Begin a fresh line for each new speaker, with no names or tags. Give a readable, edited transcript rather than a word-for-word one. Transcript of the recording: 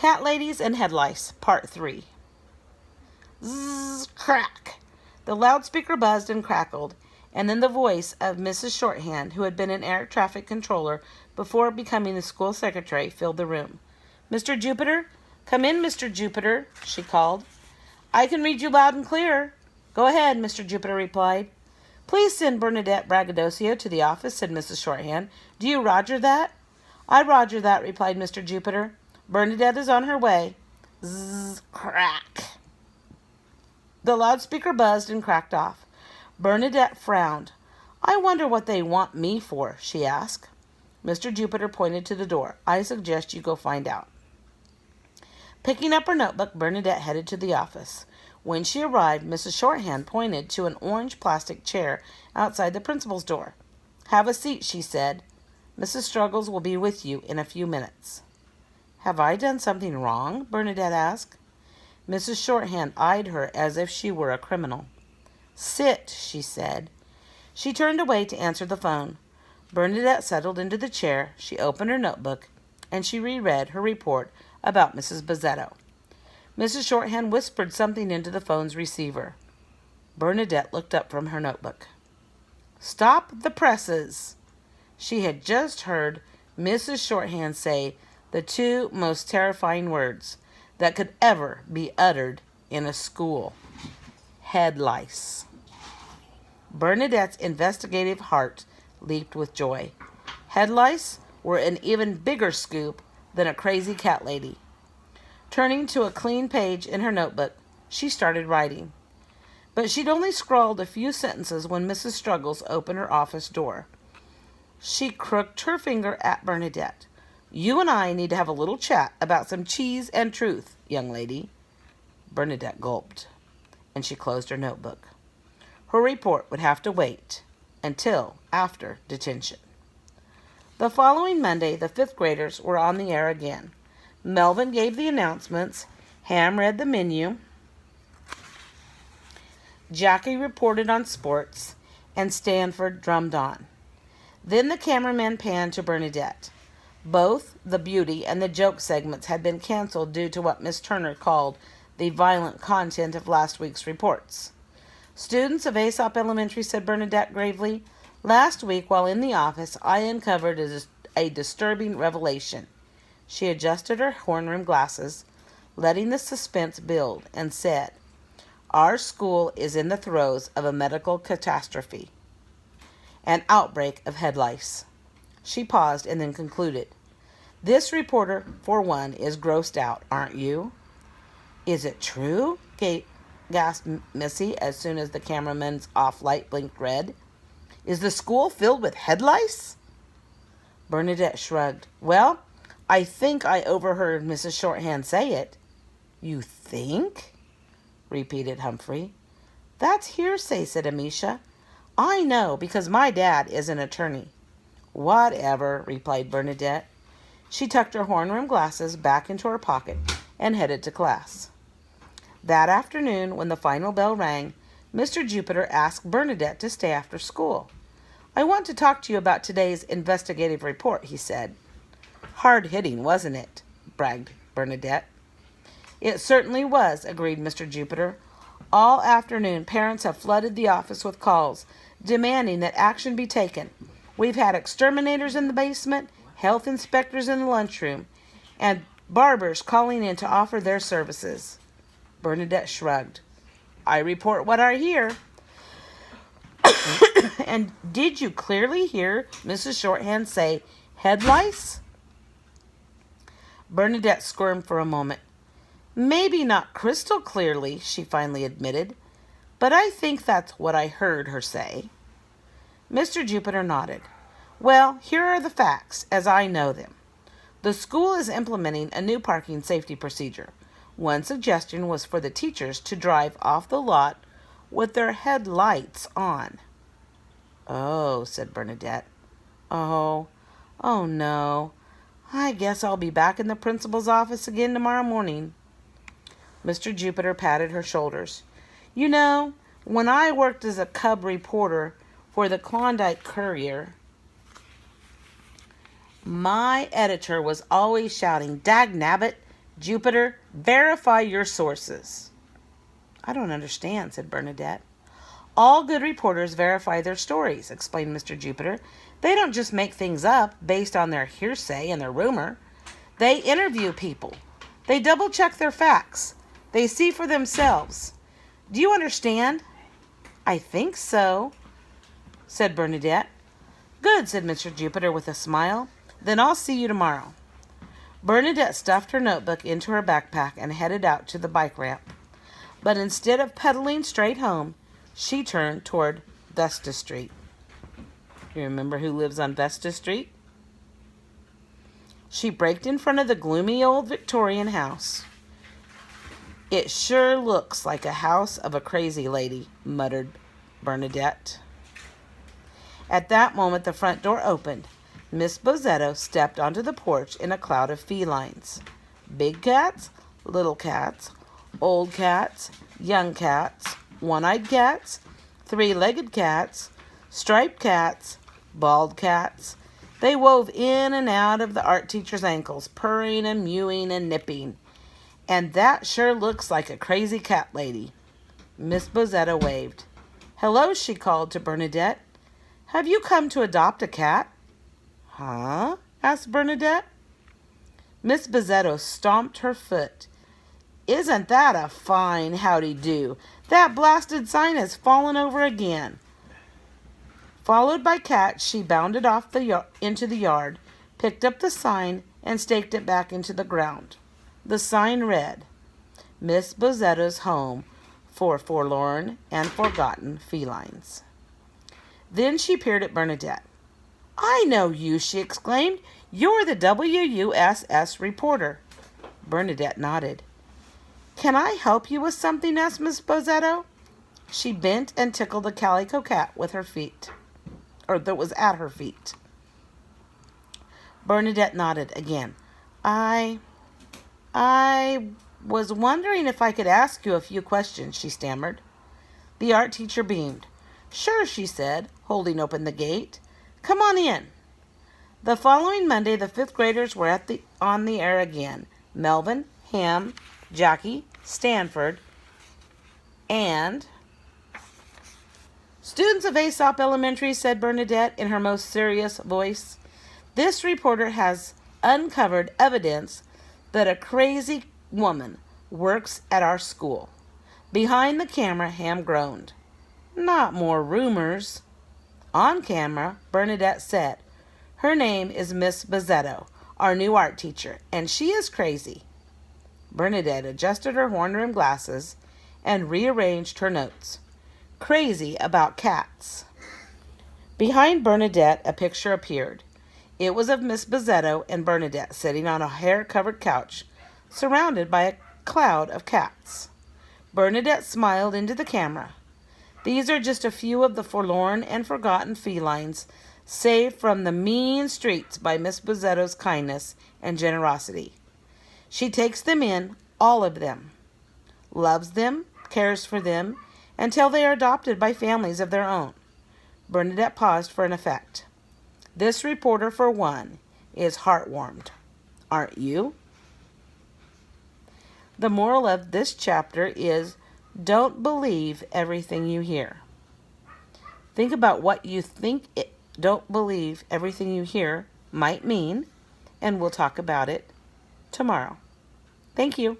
Cat Ladies and Head Lice, Part 3. Zzz, crack. The loudspeaker buzzed and crackled, and then the voice of Mrs. Shorthand, who had been an air traffic controller before becoming the school secretary, filled the room. "Mr. Jupiter? Come in, Mr. Jupiter," she called. "I can read you loud and clear." "Go ahead," Mr. Jupiter replied. "Please send Bernadette Braggadocio to the office," said Mrs. Shorthand. "Do you roger that?" "I roger that," replied Mr. Jupiter. "Bernadette is on her way." Zzz, crack. The loudspeaker buzzed and cracked off. Bernadette frowned. "I wonder what they want me for," she asked. Mr. Jupiter pointed to the door. "I suggest you go find out." Picking up her notebook, Bernadette headed to the office. When she arrived, Mrs. Shorthand pointed to an orange plastic chair outside the principal's door. "Have a seat," she said. "Mrs. Struggles will be with you in a few minutes." "Have I done something wrong?" Bernadette asked. Mrs. Shorthand eyed her as if she were a criminal. "Sit," she said. She turned away to answer the phone. Bernadette settled into the chair, she opened her notebook, and she reread her report about Mrs. Bozzetto. Mrs. Shorthand whispered something into the phone's receiver. Bernadette looked up from her notebook. "Stop the presses!" She had just heard Mrs. Shorthand say the two most terrifying words that could ever be uttered in a school. Head lice. Bernadette's investigative heart leaped with joy. Head lice were an even bigger scoop than a crazy cat lady. Turning to a clean page in her notebook, she started writing. But she'd only scrawled a few sentences when Mrs. Struggles opened her office door. She crooked her finger at Bernadette. "You and I need to have a little chat about some cheese and truth, young lady." Bernadette gulped, and she closed her notebook. Her report would have to wait until after detention. The following Monday, the fifth graders were on the air again. Melvin gave the announcements, Ham read the menu, Jackie reported on sports, and Stanford drummed on. Then the cameraman panned to Bernadette. Both the beauty and the joke segments had been canceled due to what Miss Turner called the violent content of last week's reports. "Students of Aesop Elementary," said Bernadette gravely, "last week while in the office I uncovered a disturbing revelation." She adjusted her horn-rimmed glasses, letting the suspense build, and said, "Our school is in the throes of a medical catastrophe. An outbreak of head lice." She paused and then concluded, "This reporter, for one, is grossed out, aren't you?" "Is it true?" gasped Missy as soon as the cameraman's off light blinked red. "Is the school filled with head lice?" Bernadette shrugged. "Well, I think I overheard Mrs. Shorthand say it." "You think?" repeated Humphrey. "That's hearsay," said Amisha. "I know because my dad is an attorney." "Whatever," replied Bernadette. She tucked her horn-rimmed glasses back into her pocket and headed to class. That afternoon, when the final bell rang, Mr. Jupiter asked Bernadette to stay after school. "I want to talk to you about today's investigative report," he said. "Hard-hitting, wasn't it?" bragged Bernadette. "It certainly was," agreed Mr. Jupiter. "All afternoon, parents have flooded the office with calls, demanding that action be taken. We've had exterminators in the basement, health inspectors in the lunchroom, and barbers calling in to offer their services." Bernadette shrugged. "I report what I hear." "And did you clearly hear Mrs. Shorthand say head lice?" Bernadette squirmed for a moment. "Maybe not crystal clearly," she finally admitted, "but I think that's what I heard her say." Mr. Jupiter nodded. "Well, here are the facts, as I know them. The school is implementing a new parking safety procedure. One suggestion was for the teachers to drive off the lot with their headlights on." "Oh," said Bernadette. Oh no. I guess I'll be back in the principal's office again tomorrow morning." Mr. Jupiter patted her shoulders. "You know, when I worked as a cub reporter for the Klondike Courier, my editor was always shouting, 'Dag nabbit, Jupiter, verify your sources. I don't understand, said Bernadette. All good reporters verify their stories, explained Mr. Jupiter. They don't just make things up based on their hearsay and their rumor. They interview people. They double-check their facts. They see for themselves. Do you understand? I think so, said Bernadette. Good, said Mr. Jupiter with a smile. Then I'll see you tomorrow. Bernadette stuffed her notebook into her backpack and headed out to the bike ramp. But instead of pedaling straight home, she turned toward Vesta Street. You remember who lives on Vesta Street? She braked in front of the gloomy old Victorian house. It sure looks like a house of a crazy lady, muttered Bernadette. At that moment, the front door opened. Miss Bozzetto stepped onto the porch in a cloud of felines. Big cats, little cats, old cats, young cats, one-eyed cats, three-legged cats, striped cats, bald cats. They wove in and out of the art teacher's ankles, purring and mewing and nipping. And that sure looks like a crazy cat lady. Miss Bozzetto waved. Hello, she called to Bernadette. Have you come to adopt a cat? Huh? Asked Bernadette. Miss Bozzetto stomped her foot. Isn't that a fine howdy-do? That blasted sign has fallen over again. Followed by Cat, she bounded off into the yard, picked up the sign, and staked it back into the ground. The sign read, Miss Bozzetto's home for forlorn and forgotten felines. Then she peered at Bernadette. I know you, she exclaimed. You're the WUSS reporter. Bernadette nodded. Can I help you with something? Asked Miss Bozzetto. She bent and tickled a calico cat with her feet, or that was at her feet. Bernadette nodded again. I was wondering if I could ask you a few questions, she stammered. The art teacher beamed. Sure, she said, holding open the gate. Come on in. The following Monday, the fifth graders were on the air again. Melvin, Ham, Jackie, Stanford, and... Students of Aesop Elementary, said Bernadette in her most serious voice, this reporter has uncovered evidence that a crazy woman works at our school. Behind the camera, Ham groaned. Not more rumors. On camera, Bernadette said, her name is Miss Bozzetto, our new art teacher, and she is crazy. Bernadette adjusted her horn-rimmed glasses and rearranged her notes. Crazy about cats. Behind Bernadette, a picture appeared. It was of Miss Bozzetto and Bernadette sitting on a hair-covered couch, surrounded by a cloud of cats. Bernadette smiled into the camera. These are just a few of the forlorn and forgotten felines saved from the mean streets by Miss Bozzetto's kindness and generosity. She takes them in, all of them, loves them, cares for them, until they are adopted by families of their own. Bernadette paused for an effect. This reporter, for one, is heartwarmed. Aren't you? The moral of this chapter is, don't believe everything you hear. Think about what you think don't believe everything you hear might mean, and we'll talk about it tomorrow. Thank you.